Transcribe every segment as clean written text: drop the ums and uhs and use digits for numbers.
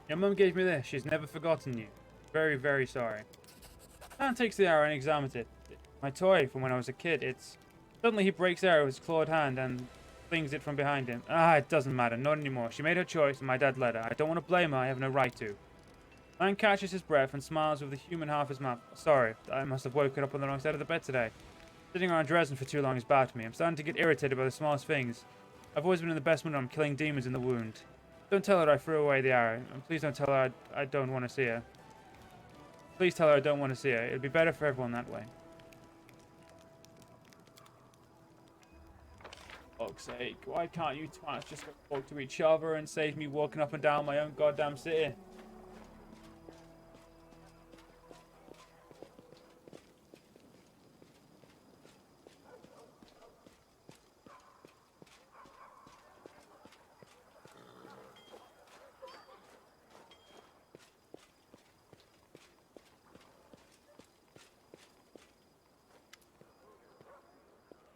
Your mum gave me this. She's never forgotten you. Very, very sorry. Dan takes the arrow and examines it. My toy from when I was a kid. It's... Suddenly he breaks the arrow with his clawed hand and flings it from behind him. It doesn't matter. Not anymore. She made her choice and my dad let her. I don't want to blame her. I have no right to. Man catches his breath and smiles with the human half his mouth. Sorry, I must have woken up on the wrong side of the bed today. Sitting around Dresden for too long is bad for me. I'm starting to get irritated by the smallest things. I've always been in the best mood when I'm killing demons in the wound. Don't tell her I threw away the arrow. And please don't tell her I don't want to see her. Please tell her I don't want to see her. It'd be better for everyone that way. For fuck's sake, why can't you twats just go talk to each other and save me walking up and down my own goddamn city?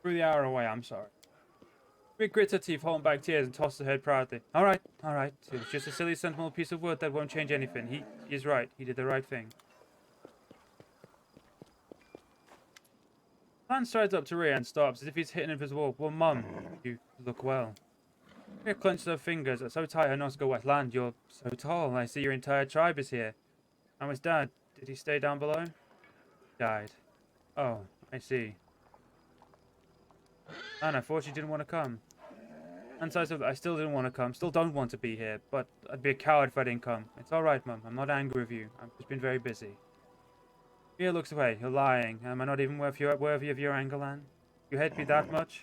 Threw the arrow away, I'm sorry. Rick grits her teeth, holding back tears, and tosses her head proudly. Alright. It was just a silly sentimental piece of wood that won't change anything. He is right. He did the right thing. Lan strides up to Rhea and stops, as if he's hitting an invisible wall. Well, Mum, you look well. Rhea clenches her fingers, so tight her nose go wet. Lan, you're so tall. I see your entire tribe is here. And his dad, did he stay down below? Died. Oh, I see. And I thought you didn't want to come. And so I still didn't want to come. Still don't want to be here, but I'd be a coward if I didn't come. It's alright, Mum. I'm not angry with you. I've just been very busy. Rhea looks away. You're lying. Am I not even worthy of your anger, Lan? You hate me that much?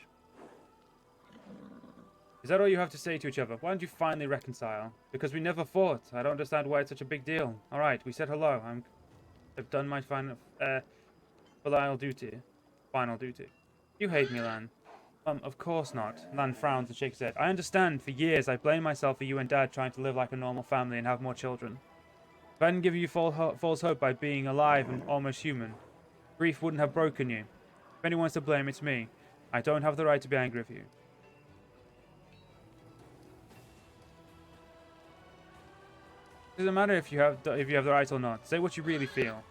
Is that all you have to say to each other? Why don't you finally reconcile? Because we never fought. I don't understand why it's such a big deal. Alright, we said hello. I've done my final duty. Final duty. You hate me, Lan. Of course not. Lan frowns and shakes his head. I understand. For years, I blamed myself for you and Dad trying to live like a normal family and have more children. If I didn't give you false hope by being alive and almost human, grief wouldn't have broken you. If anyone's to blame, it's me. I don't have the right to be angry with you. It doesn't matter if you have the right or not. Say what you really feel.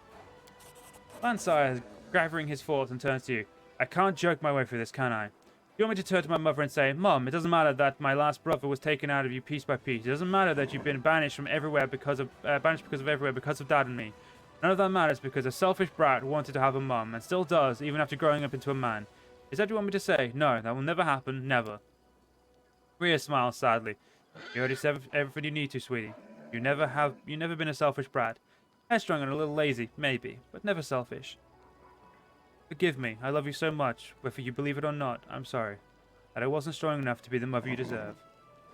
Lan sighs, gathering his thoughts, and turns to you. I can't joke my way through this, can I? You want me to turn to my mother and say, Mum, it doesn't matter that my last brother was taken out of you piece by piece. It doesn't matter that you've been banished from everywhere because of everywhere because of Dad and me. None of that matters because a selfish brat wanted to have a mum and still does, even after growing up into a man. Is that what you want me to say? No, that will never happen. Never. Rhea smiles sadly. You already said everything you need to, sweetie. You've never been a selfish brat. Headstrong and a little lazy, maybe, but never selfish. Forgive me, I love you so much, whether you believe it or not, I'm sorry. That I wasn't strong enough to be the mother you deserve.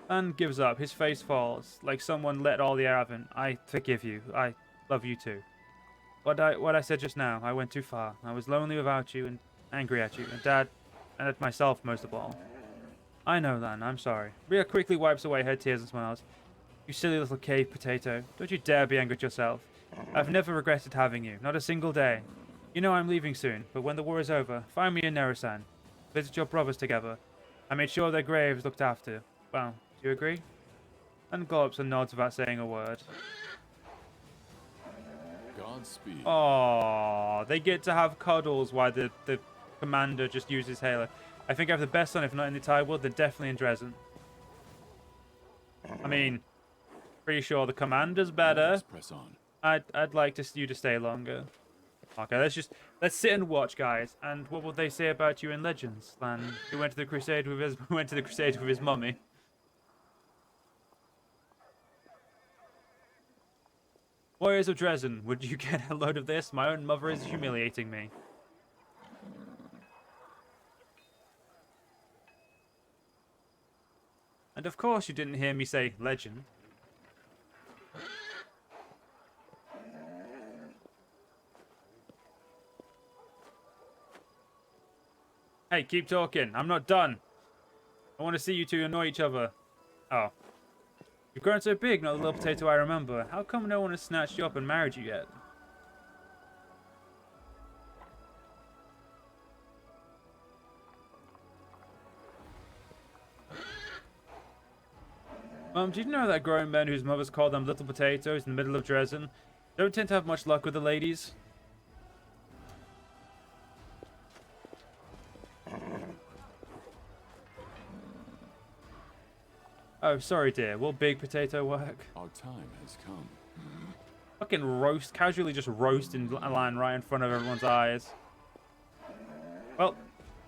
Lan gives up, his face falls, like someone let all the air out of him. I forgive you, I love you too. What I said just now, I went too far. I was lonely without you and angry at you, and Dad, and at myself most of all. I know, Lan, I'm sorry. Rhea quickly wipes away her tears and smiles. You silly little cave potato, don't you dare be angry at yourself. I've never regretted having you, not a single day. You know I'm leaving soon, but when the war is over, find me in Neresan. Visit your brothers together. I made sure their graves looked after. Well, do you agree? And gulps and nods without saying a word. Godspeed. Aww, they get to have cuddles while the commander just uses Halo. I think I have the best son, if not in the entire world, then definitely in Dresden. I mean, pretty sure the commander's better. Let's press on. I'd like you to stay longer. Okay, let's sit and watch, guys. And what will they say about you in Legends? Lan, who went to the crusade with his mummy. Warriors of Dresden, would you get a load of this? My own mother is humiliating me. And of course you didn't hear me say legend. Hey, keep talking. I'm not done. I want to see you two annoy each other. Oh. You've grown so big, not the little potato I remember. How come no one has snatched you up and married you yet? Did you know that grown men whose mothers call them little potatoes in the middle of Dresden don't tend to have much luck with the ladies? Oh, sorry, dear. Will big potato work? Our time has come. Fucking roast, casually just roast in a line right in front of everyone's eyes. Well,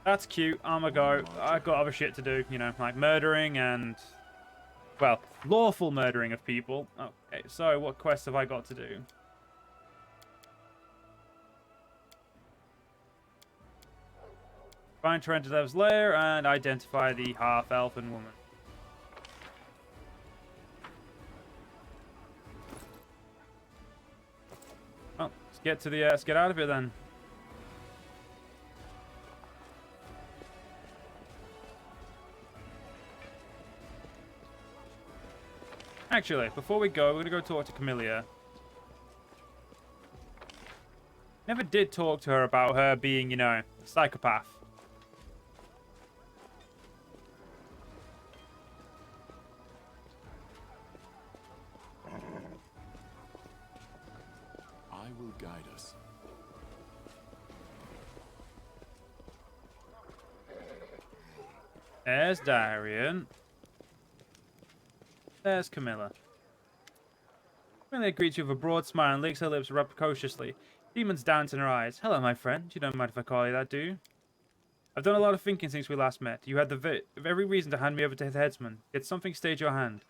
that's cute. I'ma go. I've got other shit to do, you know, like murdering and, well, lawful murdering of people. Okay, so what quests have I got to do? Find Trentadev's lair and identify the half-elfin woman. Well, let's get out of here then. Actually, before we go, we're gonna go talk to Camilla. Never did talk to her about her being, you know, a psychopath. I will guide us. There's Darian. There's Camilla. Camilla greets you with a broad smile and licks her lips rapaciously. Demons dance in her eyes. Hello, my friend. You don't mind if I call you that, do you? I've done a lot of thinking since we last met. You had the every reason to hand me over to the headsman. Yet something stayed your hand.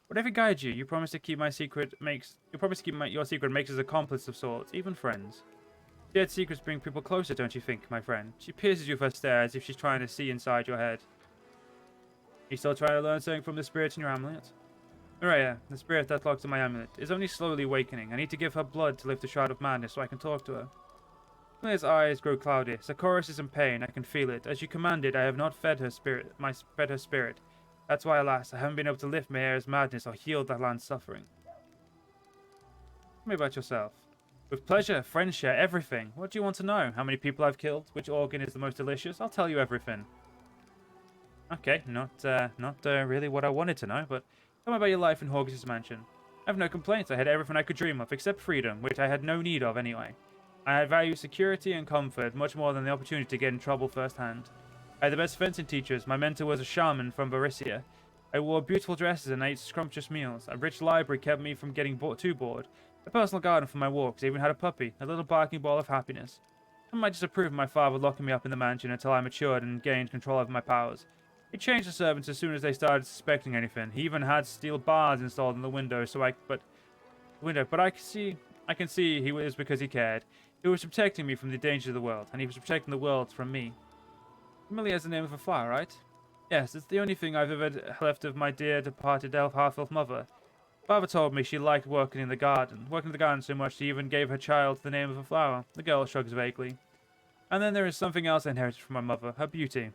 Whatever guides you, you promise to keep my secret your secret makes us accomplices of sorts, even friends. Shared secrets bring people closer, don't you think, my friend? She pierces you with her stare as if she's trying to see inside your head. You still trying to learn something from the spirit in your amulet? Mireia, the spirit that locked in my amulet, is only slowly awakening. I need to give her blood to lift the shroud of madness so I can talk to her. Mireia's eyes grow cloudy. Sakoris is in pain. I can feel it. As you commanded, I have not fed her spirit. That's why, alas, I haven't been able to lift Mireia's madness or heal that land's suffering. Tell me about yourself. With pleasure, friendship, everything. What do you want to know? How many people I've killed? Which organ is the most delicious? I'll tell you everything. Okay, not really what I wanted to know, but tell me about your life in Horgus' mansion. I have no complaints. I had everything I could dream of, except freedom, which I had no need of anyway. I value security and comfort much more than the opportunity to get in trouble firsthand. I had the best fencing teachers. My mentor was a shaman from Barissia. I wore beautiful dresses and ate scrumptious meals. A rich library kept me from getting too bored. A personal garden for my walks. I even had a puppy, a little barking ball of happiness. Some might disapprove of my father locking me up in the mansion until I matured and gained control over my powers. He changed the servants as soon as they started suspecting anything. He even had steel bars installed in the window, but I can see he was because he cared. He was protecting me from the dangers of the world, and he was protecting the world from me. Familiar as the name of a flower, right? Yes, it's the only thing I've ever left of my dear departed half-elf mother. Father told me she liked working in the garden so much she even gave her child the name of a flower. The girl shrugs vaguely. And then there is something else I inherited from my mother, her beauty.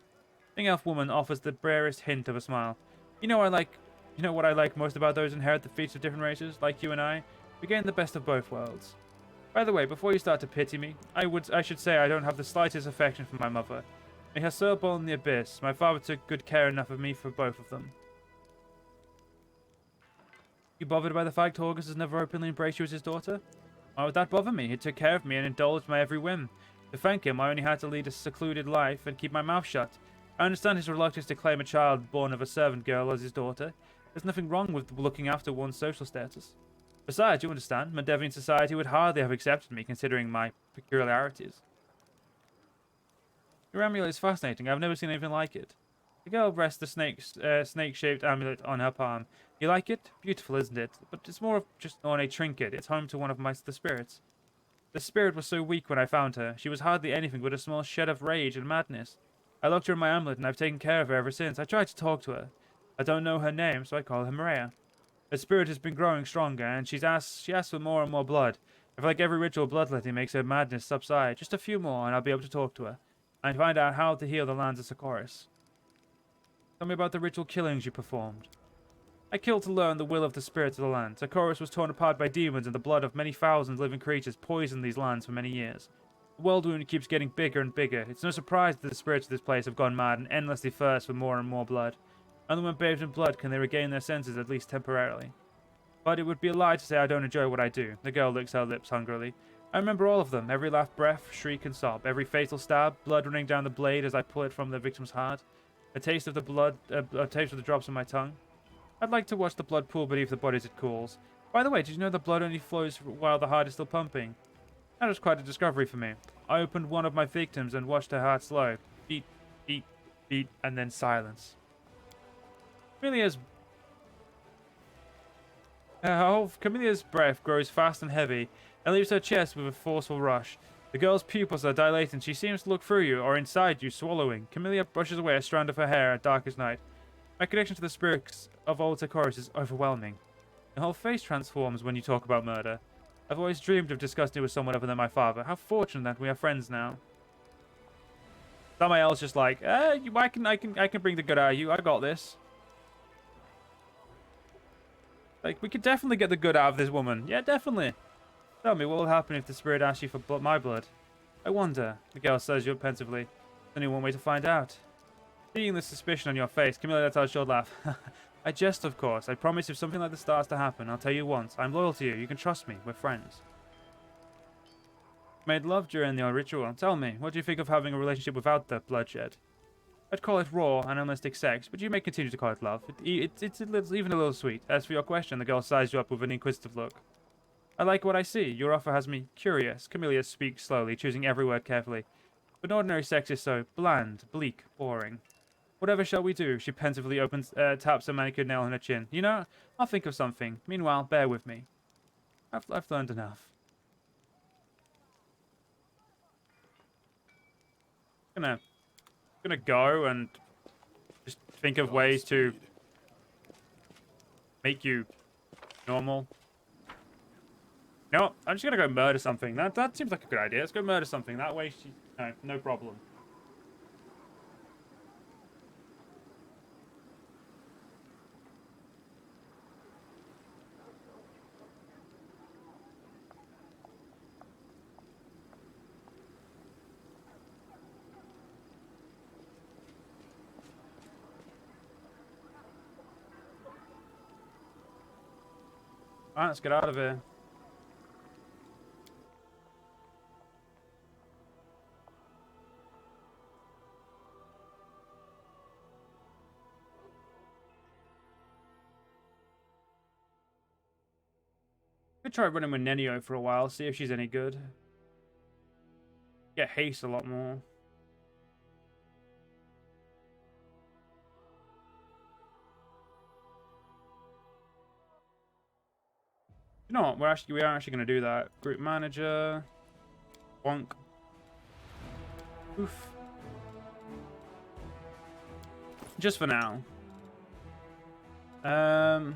The elf woman offers the barest hint of a smile. You know what I like most about those who inherit the feats of different races, like you and I? We gain the best of both worlds. By the way, before you start to pity me, I should say I don't have the slightest affection for my mother. May her soul burn in the abyss. My father took good care enough of me for both of them. You bothered by the fact Horgus has never openly embraced you as his daughter? Why would that bother me? He took care of me and indulged my every whim. To thank him, I only had to lead a secluded life and keep my mouth shut. I understand his reluctance to claim a child born of a servant girl as his daughter. There's nothing wrong with looking after one's social status. Besides, you understand, Mendevian society would hardly have accepted me, considering my peculiarities. Your amulet is fascinating. I've never seen anything like it. The girl rests the snake-shaped amulet on her palm. You like it? Beautiful, isn't it? But it's more of just an ornate trinket. It's home to one of the spirits. The spirit was so weak when I found her. She was hardly anything but a small shed of rage and madness. I locked her in my amulet, and I've taken care of her ever since. I tried to talk to her. I don't know her name, so I call her Mireia. Her spirit has been growing stronger, and she asks for more and more blood. I feel like every ritual bloodletting makes her madness subside. Just a few more, and I'll be able to talk to her, and find out how to heal the lands of Sakoris. Tell me about the ritual killings you performed. I killed to learn the will of the spirits of the land. Sakoris was torn apart by demons, and the blood of many thousands living creatures poisoned these lands for many years. The Worldwound keeps getting bigger and bigger. It's no surprise that the spirits of this place have gone mad and endlessly thirst for more and more blood. Only when bathed in blood can they regain their senses, at least temporarily. But it would be a lie to say I don't enjoy what I do. The girl licks her lips hungrily. I remember all of them, every laugh, breath, shriek, and sob, every fatal stab, blood running down the blade as I pull it from the victim's heart, a taste of the blood, a taste of the drops on my tongue. I'd like to watch the blood pool beneath the body as it cools. By the way, did you know the blood only flows while the heart is still pumping? That was quite a discovery for me. I opened one of my victims and watched her heart slow. Beat, beat, beat, and then silence. Camillea's breath grows fast and heavy and leaves her chest with a forceful rush. The girl's pupils are dilated and she seems to look through you or inside you, swallowing. Camilla brushes away a strand of her hair at dark as night. My connection to the spirits of old Takoris is overwhelming. The whole face transforms when you talk about murder. I've always dreamed of discussing it with someone other than my father. How fortunate that we are friends now. Samael's just like, I can bring the good out of you. I got this. Like, we could definitely get the good out of this woman. Yeah, definitely. Tell me, what will happen if the spirit asks you for my blood? I wonder, the girl says you pensively. There's only one way to find out. Seeing the suspicion on your face, Camilla lets out a short laugh. I jest, of course. I promise if something like this starts to happen, I'll tell you once. I'm loyal to you. You can trust me. We're friends. Made love during the ritual. Tell me, what do you think of having a relationship without the bloodshed? I'd call it raw and unrealistic sex, but you may continue to call it love. It's even a little sweet. As for your question, the girl sized you up with an inquisitive look. I like what I see. Your offer has me curious. Camilla speaks slowly, choosing every word carefully. But ordinary sex is so bland, bleak, boring. Whatever shall we do? She pensively taps a manicured nail on her chin. You know, I'll think of something. Meanwhile, bear with me. I've learned enough. Gonna go and just think of ways to make you normal. No, I'm just gonna go murder something. That seems like a good idea. Let's go murder something. That way, no problem. Alright, let's get out of here. Could try running with Nenio for a while, see if she's any good. Get haste a lot more. You know what? We are actually going to do that. Group manager. Bonk. Oof. Just for now. There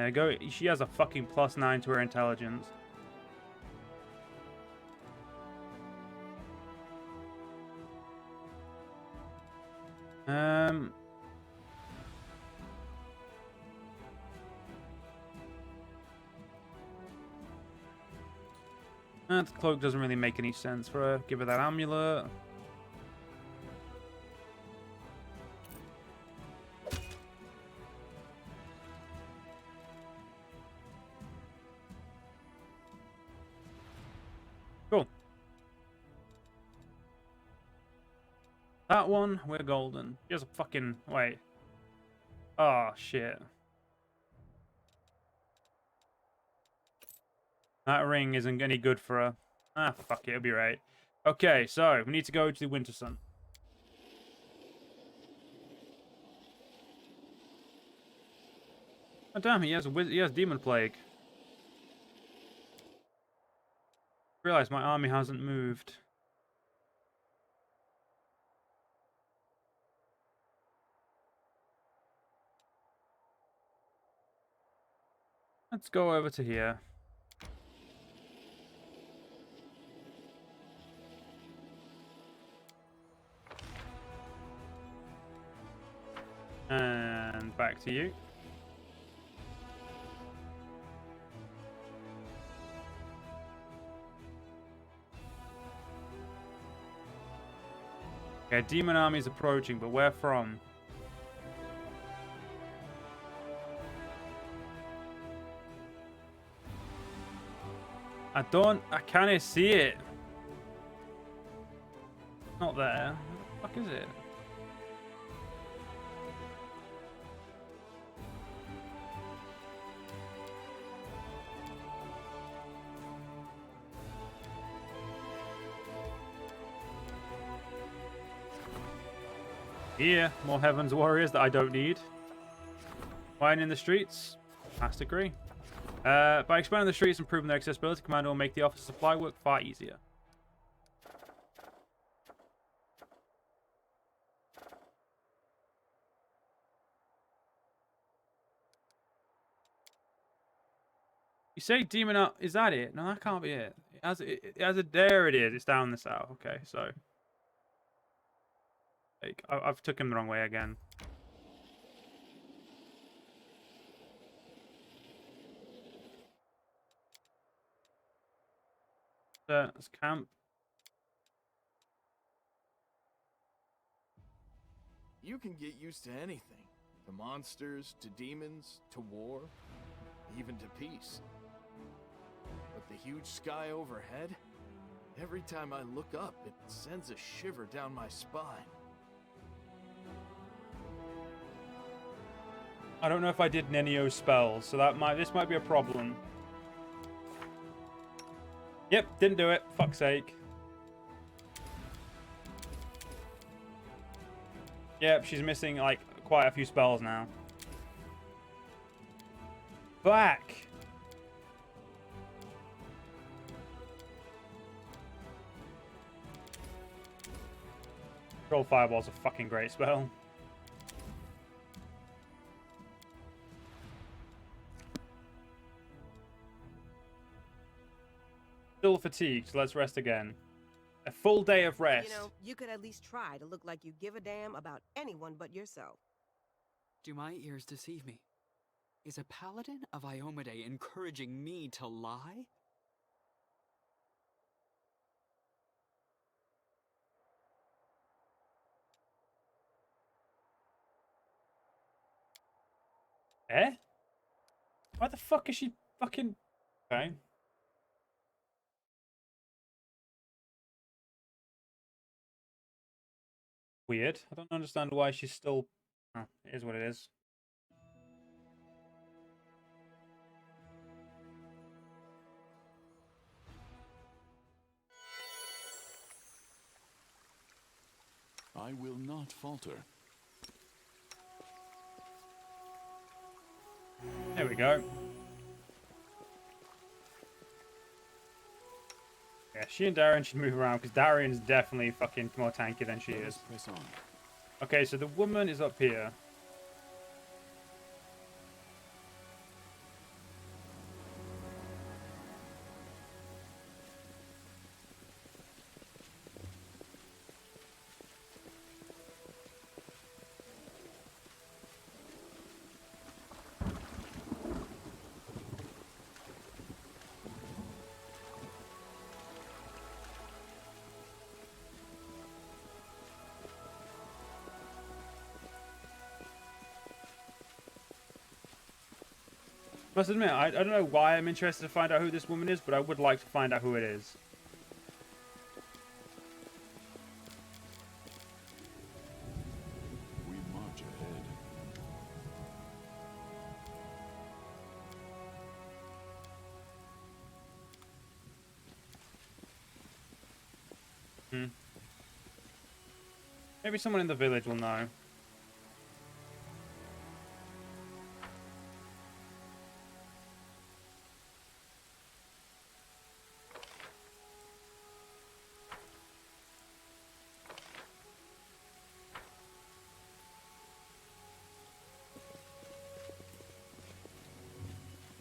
we go. She has a fucking +9 to her intelligence. That cloak doesn't really make any sense for her. Give her that amulet. Cool. That one, we're golden. Here's a fucking... Wait. Oh, shit. That ring isn't any good for her. Ah, fuck it, it'll be right. Okay, so, we need to go to the Winter Sun. Oh, damn, he has Demon Plague. Realize my army hasn't moved. Let's go over to here. And back to you. Okay, demon army is approaching, but where from? I can't see it. Not there. What the fuck is it? Here, more Heaven's Warriors that I don't need. Wine in the streets? Must agree. By expanding the streets and improving their accessibility, Commander will make the officer supply work far easier. You say demon up? Is that it? No, that can't be it. It has a. There it is. It's down the south. Okay, so. Like, I've took him the wrong way again. Let's camp. You can get used to anything. To monsters, to demons, to war, even to peace. But the huge sky overhead, every time I look up, it sends a shiver down my spine. I don't know if I did Nenio spells, so this might be a problem. Yep, didn't do it. Fuck's sake. Yep, she's missing like quite a few spells now. Back. Control Fireball's a fucking great spell. Still fatigued, so let's rest again. A full day of rest. You know, you could at least try to look like you give a damn about anyone but yourself. Do my ears deceive me? Is a paladin of Iomade encouraging me to lie? Eh? Why the fuck is she fucking... Okay. Weird. I don't understand why she's still... Oh, it is what it is. I will not falter. There we go. Yeah, she and Darian should move around because Darian's definitely fucking more tanky than she is. Press on. Okay, so the woman is up here. Must admit, I don't know why I'm interested to find out who this woman is, but I would like to find out who it is. We march ahead. Maybe someone in the village will know.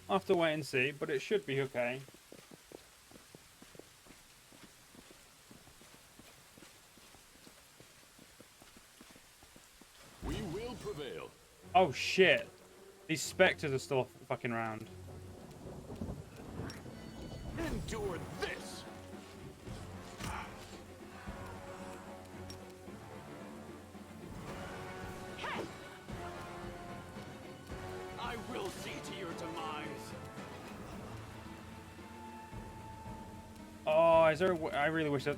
I'll have to wait and see, but it should be okay. We will prevail. Oh shit. These specters are still fucking around. Endure this! will see to your demise. Oh, is there? I really wish that.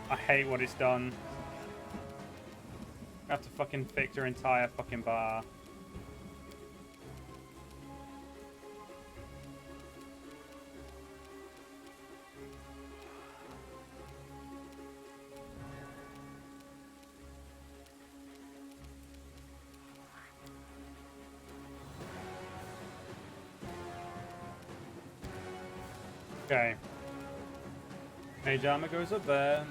I hate what it's done. I have to fucking fix her entire fucking bar. Okay. Mage armor goes up there.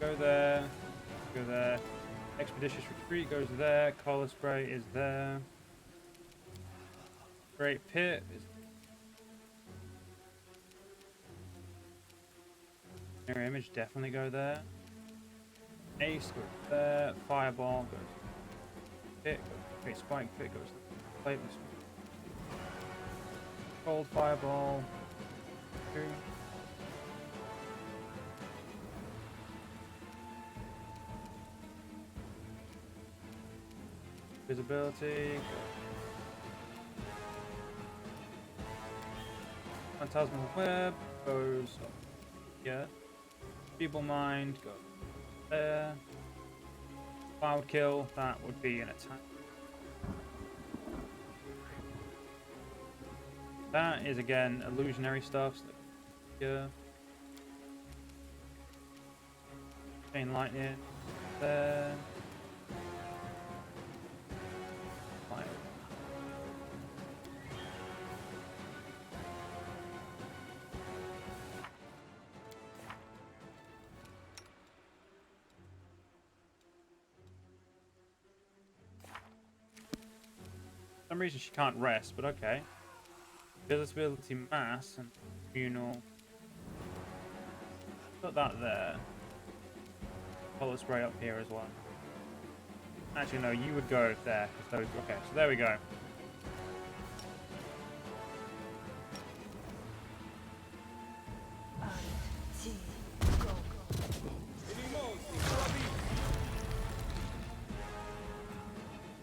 Go there. Go there. Expeditious retreat goes there. Collar spray is there. Great pit is. Mirror image definitely go there. Ace goes there. Fireball goes. Pit goes. Great spike pit goes. Plate. Cold fireball. Two. Visibility. Phantasmal web goes up here. Feeble mind goes there. Cloud kill, that would be an attack. That is again illusionary stuff. So here. Chain lightning there. Fire. For some reason she can't rest, but okay. Visibility mass and communal. Put that there. Color spray up here as well. Actually, no, you would go there. Those, okay, so there we go.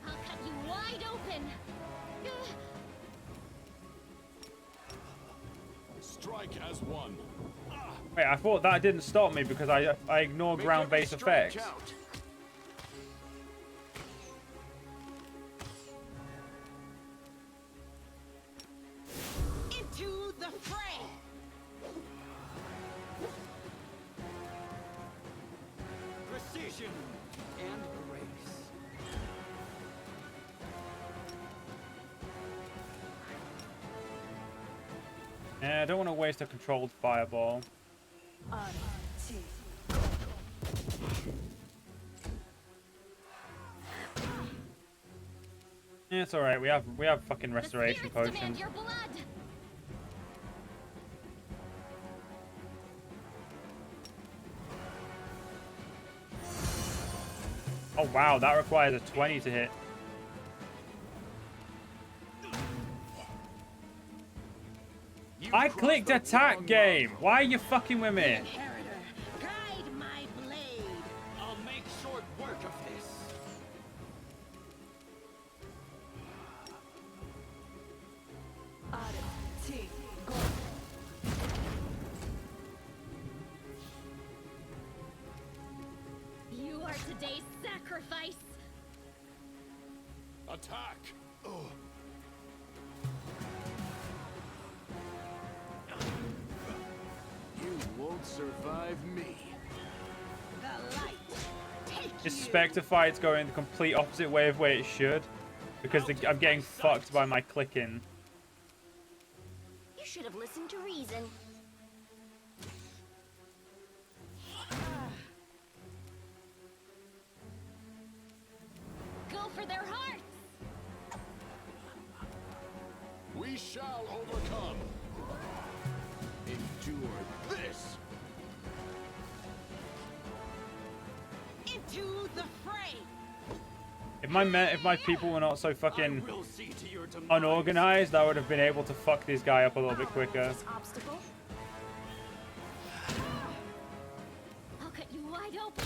I'll cut you wide open. Strike as one. Wait, I thought that didn't stop me because I ignore ground-based effects. Out. Into the fray! Precision and grace. Yeah, I don't want to waste a controlled fireball. Yeah, it's alright. We have fucking restoration The spirits demand potions. your blood. Oh wow, that requires a 20 to hit. You I crossed clicked the attack wrong game. line. Why are you fucking with me? Inheritor, guide my blade! I'll make short work of this. You are today's sacrifice. Attack. You won't survive me. The light! Take This you! Spectre fight's going the complete opposite way of where it should. Because I'm getting fucked by my clicking. You should have listened to reason. Go for their hearts. We shall overcome. Endure this. Into the fray! If my people were not so fucking I will see to your demise. unorganized, I would have been able to fuck this guy up a little bit quicker. This obstacle. I'll cut you wide open.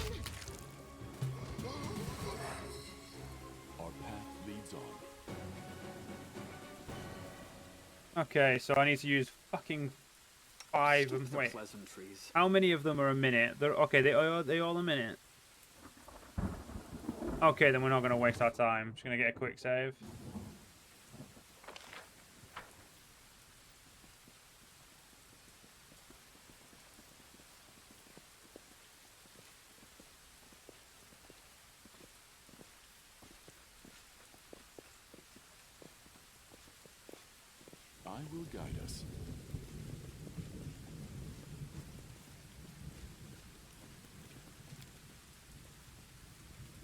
Okay, so I need to use fucking 5. Skip the Wait, pleasantries. how many of them are a minute? They're okay. They all a minute. Okay, then we're not gonna waste our time. Just gonna get a quick save. I will guide us.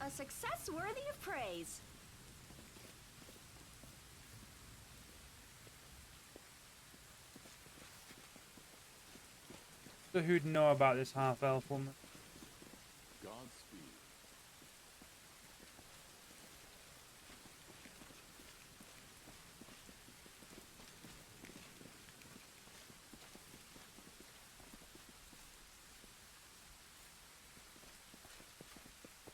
A success worthy of praise. So who'd know about this half-elf woman? Godspeed.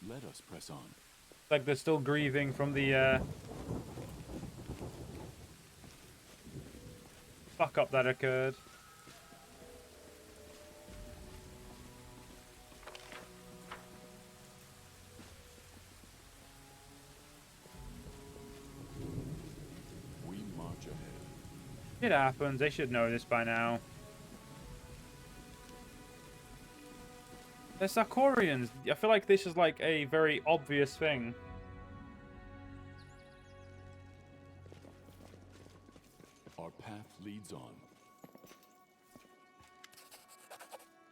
Let us press on. Like they're still grieving from the fuck up that occurred. We march ahead. It happens. They should know this by now. They're Sarkorians. I feel like this is like a very obvious thing. Our path leads on.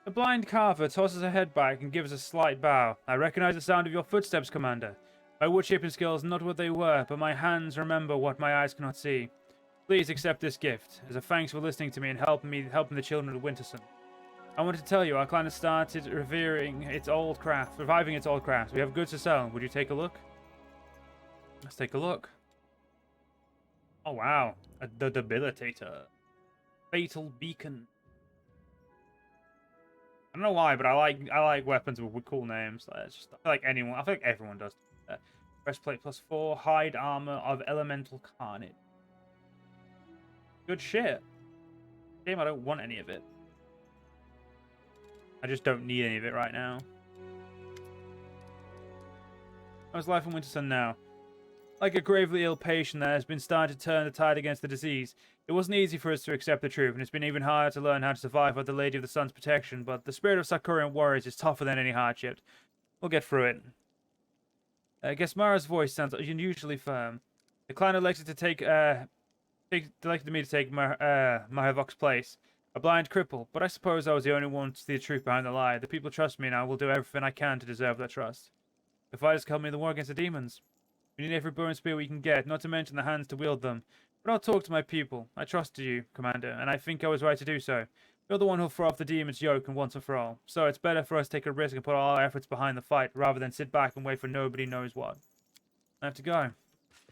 The blind carver tosses her head back and gives a slight bow. I recognize the sound of your footsteps, Commander. My woodshaping skills are not what they were, but my hands remember what my eyes cannot see. Please accept this gift as a thanks for listening to me and helping the children of Winterson. I wanted to tell you, our clan has started reviving its old crafts. We have goods to sell. Would you take a look? Let's take a look. Oh wow, the debilitator, fatal beacon. I don't know why, but I like weapons with cool names. It's just, I feel like everyone does. Breastplate +4, hide armor of elemental carnage. Good shit. Damn, I don't want any of it. I just don't need any of it right now. How's life in Wintersun now? Like a gravely ill patient that has been starting to turn the tide against the disease. It wasn't easy for us to accept the truth, and it's been even harder to learn how to survive under the Lady of the Sun's protection, but the spirit of Sarkorian warriors is tougher than any hardship. We'll get through it. I guess Mara's voice sounds unusually firm. The clan elected me to take Mahavok's place. A blind cripple, but I suppose I was the only one to see the truth behind the lie. The people trust me and I will do everything I can to deserve their trust. The fighters help me in the war against the demons. We need every bow and spear we can get, not to mention the hands to wield them. But I'll talk to my people. I trusted you, Commander, and I think I was right to do so. You're the one who'll throw off the demon's yoke and once and for all. So it's better for us to take a risk and put all our efforts behind the fight, rather than sit back and wait for nobody knows what. I have to go.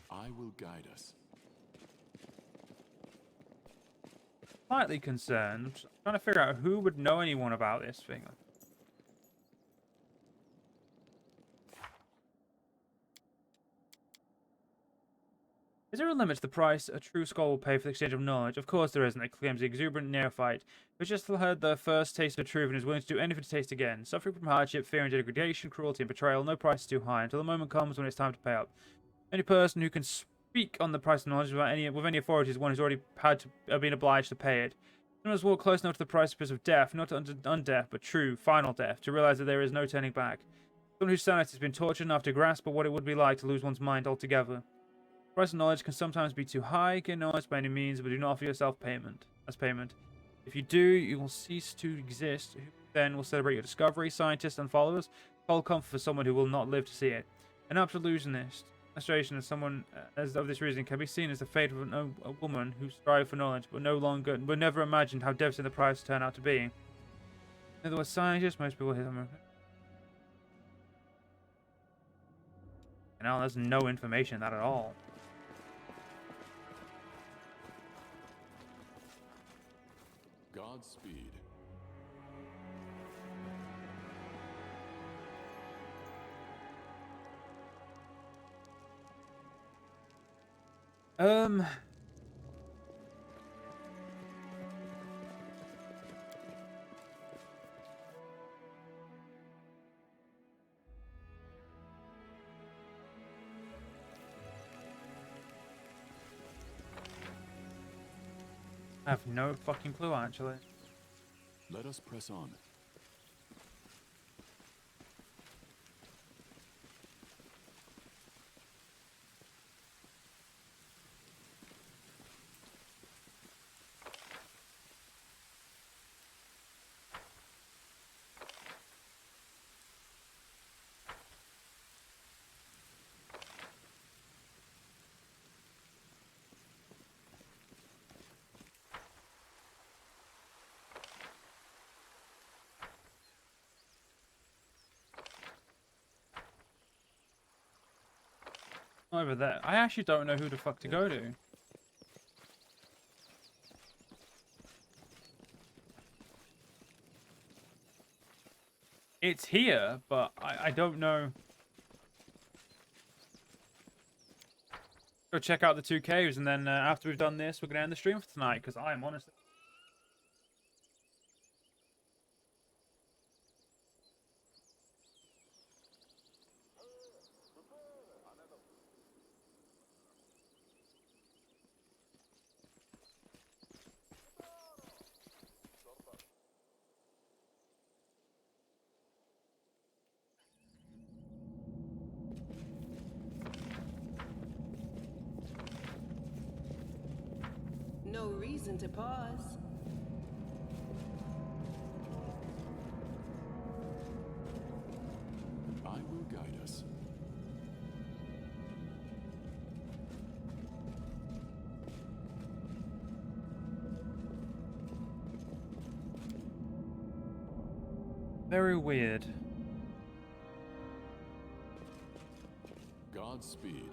I will guide us. Slightly concerned. I'm trying to figure out who would know anyone about this thing. Is there a limit to the price a true scholar will pay for the exchange of knowledge? Of course there isn't, exclaims the exuberant neophyte, who just heard the first taste of truth and is willing to do anything to taste again. Suffering from hardship, fear and degradation, cruelty and betrayal, no price is too high, until the moment comes when it's time to pay up. Any person who can speak on the price of knowledge with any authority is one who's already been obliged to pay it. Someone has walked close enough to the precipice of death, not undeath, but true, final death, to realize that there is no turning back. Someone whose sanity has been tortured enough to grasp at what it would be like to lose one's mind altogether. The price of knowledge can sometimes be too high. Gain knowledge by any means, but do not offer yourself payment. If you do, you will cease to exist. Who then will celebrate your discovery? Scientists and followers. Hold comfort for someone who will not live to see it. An absolutionist. Illustration of someone as of this reason can be seen as the fate of a woman who strived for knowledge, but never imagined how devastating the price turned out to be. In other words, scientists, most people hear them. Now there's no information in that at all. Godspeed. I have no fucking clue, actually. Let us press on. Over there. I actually don't know who the fuck to go to. It's here, but I don't know. Go check out the 2 caves, and then after we've done this, we're going to end the stream for tonight, because I'm honestly... No reason to pause. I will guide us. Very weird. Godspeed.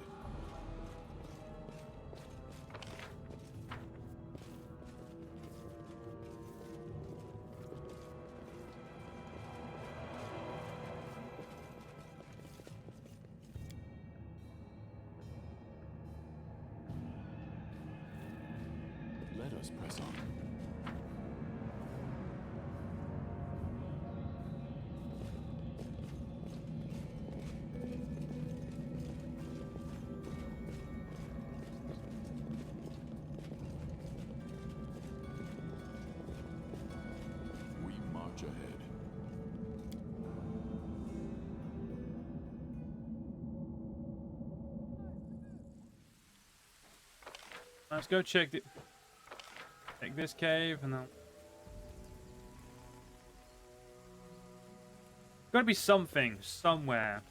Let us press on. We march ahead. Let's go check this cave, and then... Gotta be something, somewhere.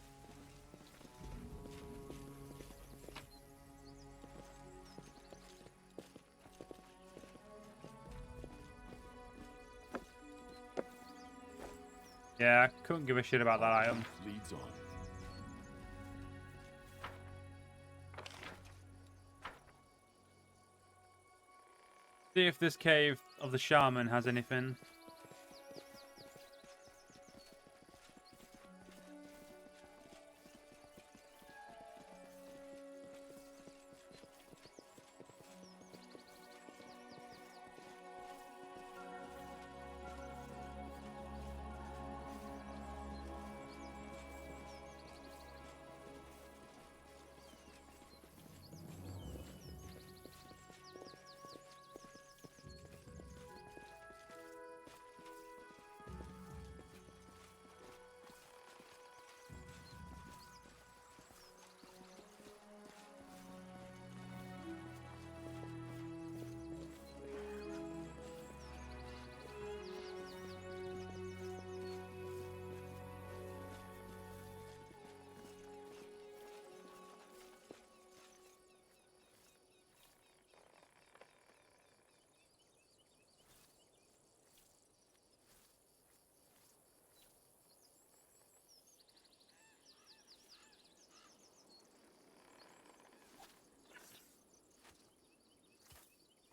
Yeah, I couldn't give a shit about that item. Leads on. See if this cave of the shaman has anything.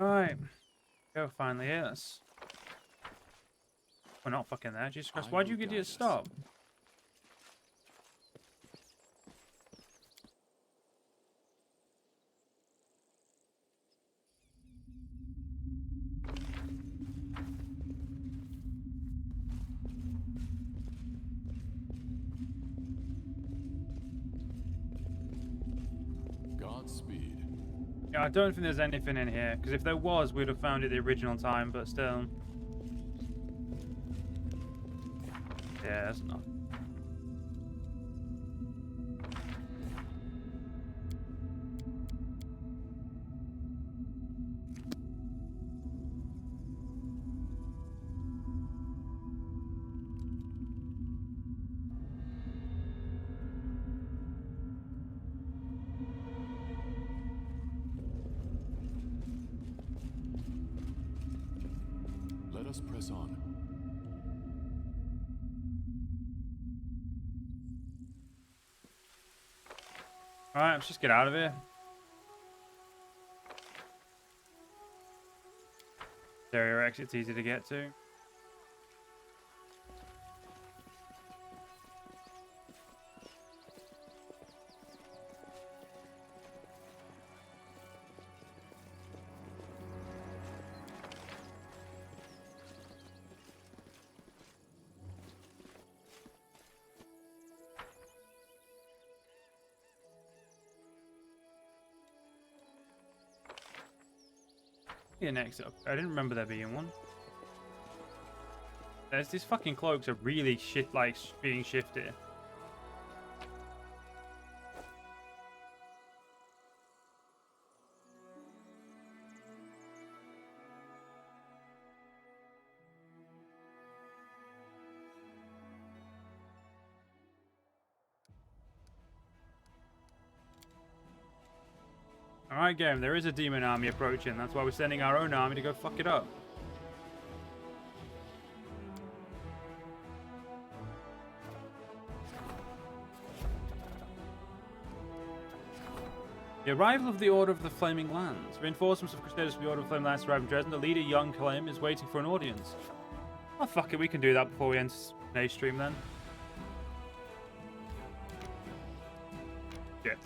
Alright. Go finally is. We're not fucking there. Jesus Christ. Why'd you get to stop? Godspeed. Yeah, I don't think there's anything in here, because if there was, we'd have found it the original time, but still. Yeah, that's not. Let us press on. Alright, let's just get out of here. Stereo exit's easy to get to. Yeah, next up. I didn't remember there being one. These fucking cloaks are really shit, like being shifted. Alright, game, there is a demon army approaching. That's why we're sending our own army to go fuck it up. The arrival of the Order of the Flaming Lands. Reinforcements of Crusaders for the Order of the Flaming Lands arrive in Dresden. The leader, young Clem, is waiting for an audience. Oh, fuck it, we can do that before we end today's stream then. Shit.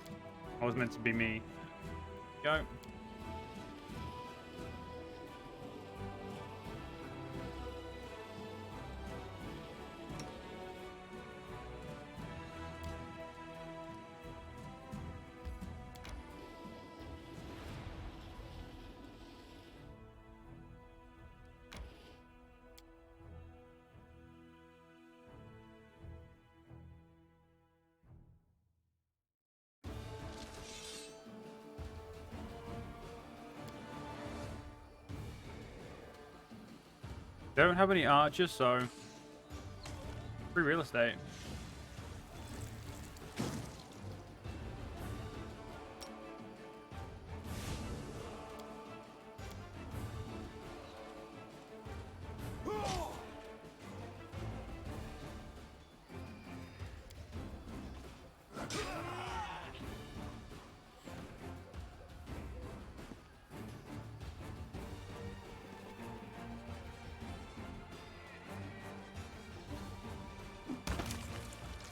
That was meant to be me. Go. They don't have any archers, so free real estate.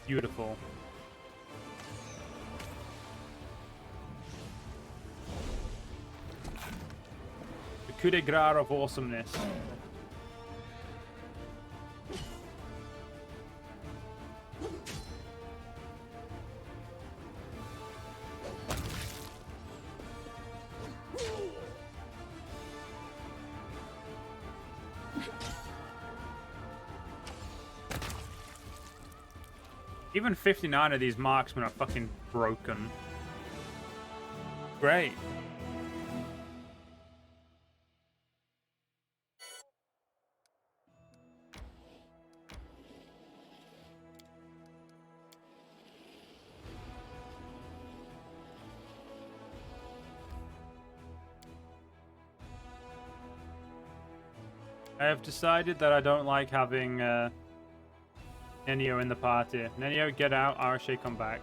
Beautiful. The coup de grace of awesomeness. Even 59 of these marksmen are fucking broken. Great. I have decided that I don't like having Nenio in the party. Nenio, get out. Arashe, come back.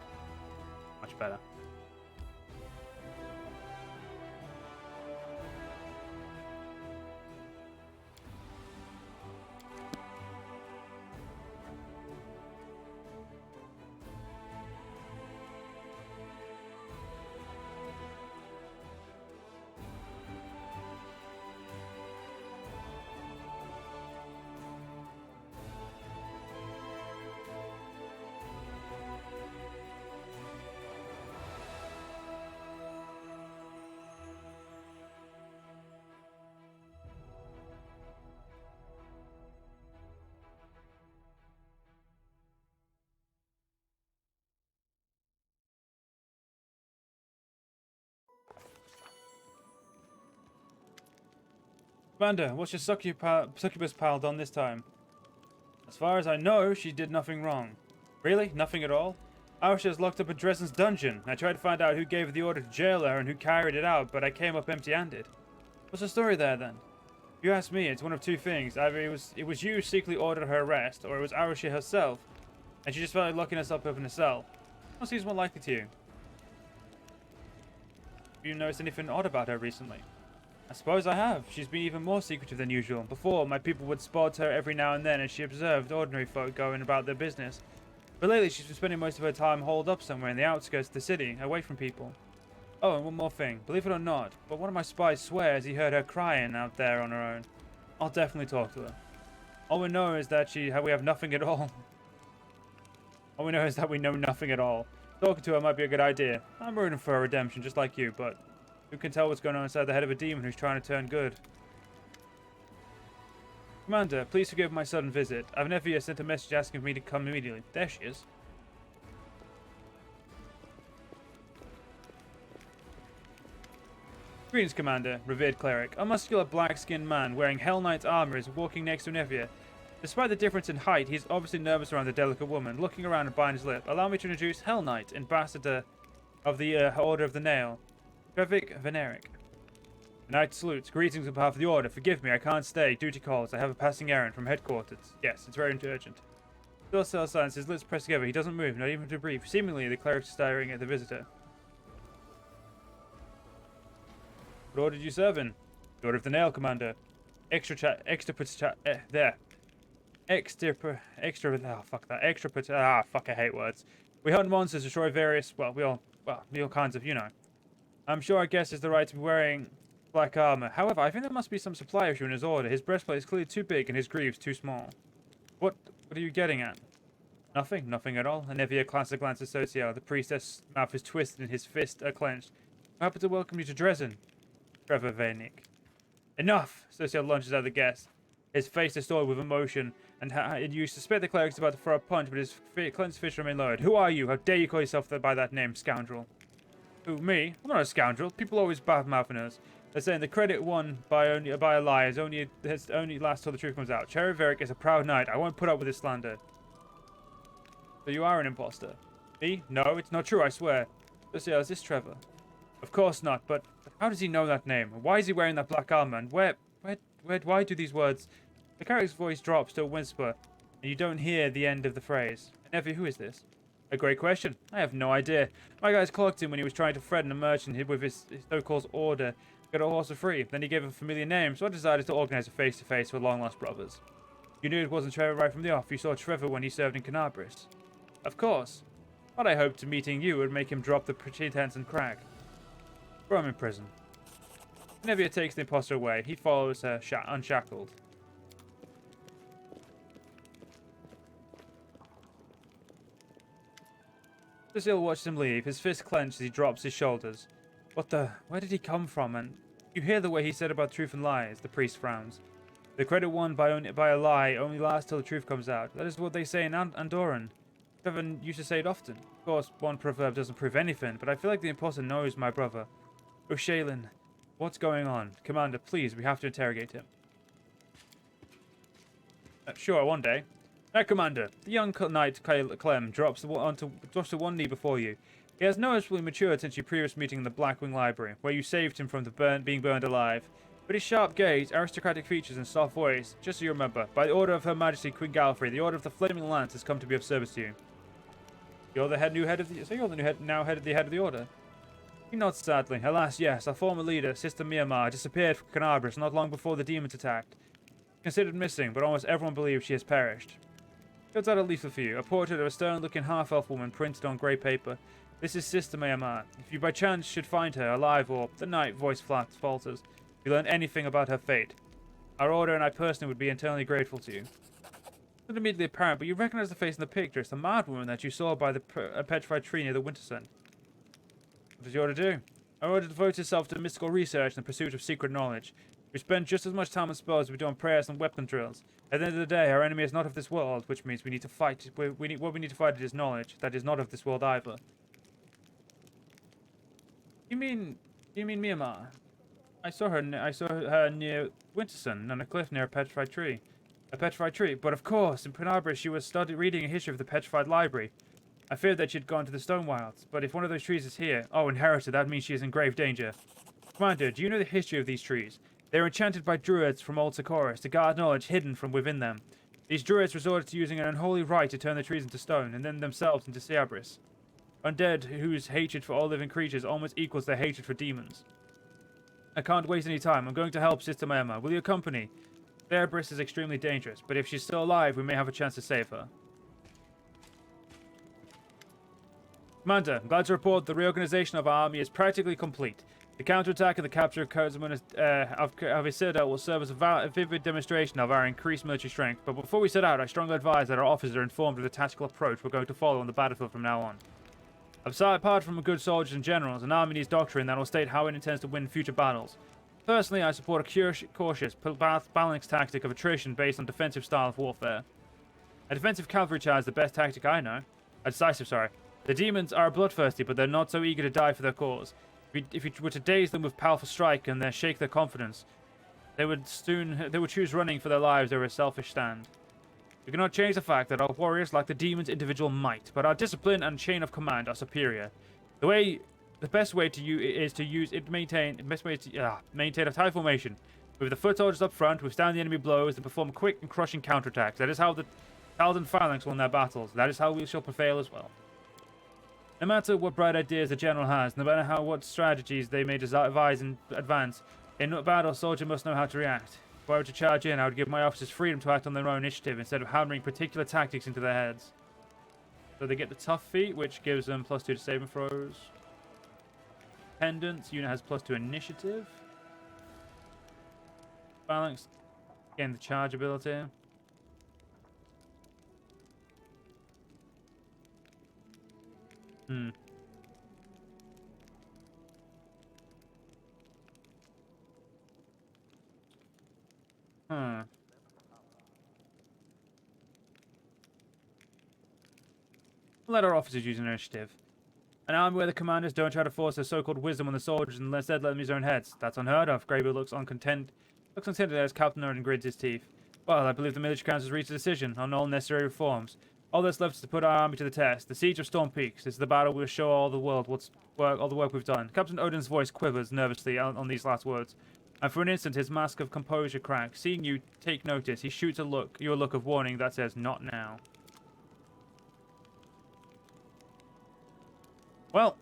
Much better. Commander, what's your succubus pal done this time? As far as I know, she did nothing wrong. Really? Nothing at all? Arsha is locked up in Dresden's dungeon. I tried to find out who gave the order to jail her and who carried it out, but I came up empty-handed. What's the story there, then? If you ask me, it's one of two things. Either it was you who secretly ordered her arrest, or it was Arsha herself, and she just felt like locking herself up in a cell. What seems more likely to you? Have you noticed anything odd about her recently? I suppose I have. She's been even more secretive than usual. Before, my people would spot her every now and then as she observed ordinary folk going about their business. But lately, she's been spending most of her time holed up somewhere in the outskirts of the city, away from people. Oh, and one more thing. Believe it or not, but one of my spies swears he heard her crying out there on her own. I'll definitely talk to her. All we know is that we have nothing at all. All we know is that we know nothing at all. Talking to her might be a good idea. I'm rooting for her redemption, just like you, but who can tell what's going on inside the head of a demon who's trying to turn good? Commander, please forgive my sudden visit. I've never yet sent a message asking for me to come immediately. There she is. Greetings, Commander, revered cleric. A muscular black-skinned man wearing Hell Knight's armor is walking next to Nevia. Despite the difference in height, he's obviously nervous around the delicate woman. Looking around and biting his lip, allow me to introduce Hell Knight, ambassador of the Order of the Nail. Trevik Veneric. The knight salutes. Greetings on behalf of the Order. Forgive me, I can't stay. Duty calls. I have a passing errand from headquarters. Yes, it's very urgent. Still sells silence, his lips pressed together. He doesn't move, not even to breathe. Seemingly, the cleric is staring at the visitor. What order did you serve in? The Order of the Nail, Commander. Extra, oh, fuck, I hate words. We hunt monsters, destroy various, all kinds of, you know. I'm sure our guest is the right to be wearing black armor. However, I think there must be some supply issue in his order. His breastplate is clearly too big and his greaves too small. What are you getting at? Nothing at all. Anevia casts a glance at Social. The priestess' mouth is twisted and his fist are clenched. I'm happy to welcome you to Dresden. Trevor Vanik. Enough! Social lunges at the guest, his face distorted with emotion, and you suspect the cleric's about to throw a punch, but his clenched fist remains lowered. Who are you? How dare you call yourself by that name, scoundrel? Who, me? I'm not a scoundrel. People always bad-mouthing us. They're saying the credit won by a lie has only lasts till the truth comes out. Cherry Veric is a proud knight. I won't put up with this slander. So you are an imposter. Me? No, it's not true, I swear. Social, is this Trevor? Of course not, but how does he know that name? Why is he wearing that black armor? And why do these words... The character's voice drops to a whisper, and you don't hear the end of the phrase. Nevi, who is this? A great question. I have no idea. My guys clocked him when he was trying to threaten a merchant with his so-called order to get a horse for free. Then he gave a familiar name, so I decided to organize a face-to-face for long-lost brothers. You knew it wasn't Trevor right from the off. You saw Trevor when he served in Kenabres. Of course. But I hoped meeting you would make him drop the pretense and crack. Throw him in prison. Nevia takes the imposter away. He follows her, unshackled. Cecile watches him leave, his fist clenched as he drops his shoulders. Where did he come from? And you hear the way he said about truth and lies, the priest frowns. The credit won by a lie only lasts till the truth comes out. That is what they say in Andorran. Trevor used to say it often. Of course, one proverb doesn't prove anything, but I feel like the imposter knows my brother. O'Shaylin, what's going on? Commander, please, we have to interrogate him. Sure, one day. Now, Commander, the young knight Clem drops to one knee before you. He has noticeably matured since your previous meeting in the Blackwing Library, where you saved him from being burned alive. But his sharp gaze, aristocratic features, and soft voice, just so you remember, by the order of Her Majesty Queen Galfrey, the Order of the Flaming Lance has come to be of service to you. You're the new head of the Order? He nods sadly. Alas, yes, our former leader, Sister Myanmar, disappeared from Kenabres not long before the demons attacked. Considered missing, but almost everyone believes she has perished. Here's out a leaflet for you, a portrait of a stern-looking half-elf woman printed on grey paper. This is Sister Myanmar. If you by chance should find her, alive or, the night voice falters, if you learn anything about her fate, our order and I personally would be eternally grateful to you. It's not immediately apparent, but you recognize the face in the picture. It's the mad woman that you saw by the petrified tree near the Wintersend. What does your order do? Our order devotes itself to mystical research and the pursuit of secret knowledge. We spend just as much time on spells as we do on prayers and weapon drills. At the end of the day, our enemy is not of this world, which means we need to fight. What we need to fight is knowledge that is not of this world either. You mean Myanmar? I saw her near Winterson on a cliff near a petrified tree. A petrified tree, but of course, in Kenabres she was reading a history of the petrified library. I feared that she'd gone to the stone wilds, but if one of those trees is here, oh, inherited, that means she is in grave danger. Commander, do you know the history of these trees? They were enchanted by druids from old Socorus to guard knowledge hidden from within them. These druids resorted to using an unholy rite to turn the trees into stone, and then themselves into Kenabres. Undead whose hatred for all living creatures almost equals their hatred for demons. I can't waste any time. I'm going to help Sister Mayama. Will you accompany? Kenabres is extremely dangerous, but if she's still alive, we may have a chance to save her. Commander, I'm glad to report the reorganization of our army is practically complete. The counterattack and the capture of his citadel will serve as a vivid demonstration of our increased military strength, but before we set out, I strongly advise that our officers are informed of the tactical approach we're going to follow on the battlefield from now on. Apart from good soldiers and generals, an army needs doctrine that will state how it intends to win future battles. Personally, I support a cautious, balanced tactic of attrition based on defensive style of warfare. A defensive cavalry charge is the best tactic I know. A decisive, sorry. The demons are bloodthirsty, but they're not so eager to die for their cause. If you were to daze them with powerful strike and then shake their confidence, they would choose running for their lives over a selfish stand. We cannot change the fact that our warriors lack the demon's individual might, but our discipline and chain of command are superior. The best way to maintain a tight formation, with the foot soldiers up front, withstand the enemy blows, and perform quick and crushing counterattacks. That is how the Paladin phalanx won their battles. That is how we shall prevail as well. No matter what bright ideas the general has, no matter what strategies they may devise in advance, in a battle, a soldier must know how to react. If I were to charge in, I would give my officers freedom to act on their own initiative instead of hammering particular tactics into their heads. So they get the tough feat, which gives them +2 to saving throws. Pendants, unit has +2 initiative. Phalanx, again the charge ability. Let our officers use initiative. An army where the commanders don't try to force their so-called wisdom on the soldiers and instead let them use their own heads. That's unheard of. Greybeard looks contented as Captain Odin grits his teeth. Well, I believe the military council has reached a decision on all necessary reforms. All that's left is to put our army to the test. The siege of Storm Peaks. This is the battle we'll show all the world all the work we've done. Captain Odin's voice quivers nervously on these last words. And for an instant, his mask of composure cracks. Seeing you take notice, he shoots you a look of warning that says, "Not now." Well,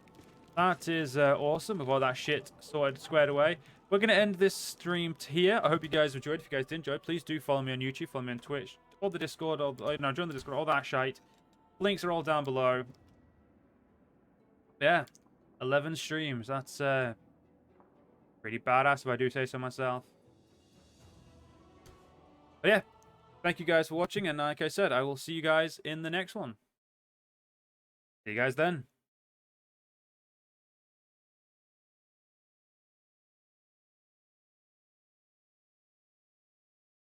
that is awesome with all that shit squared away. We're going to end this stream here. I hope you guys enjoyed. If you guys did enjoy, please do follow me on YouTube, follow me on Twitch, or the Discord, join the Discord, all that shite. Links are all down below. Yeah, 11 streams. That's pretty badass if I do say so myself. But yeah, thank you guys for watching, and like I said, I will see you guys in the next one. See you guys then.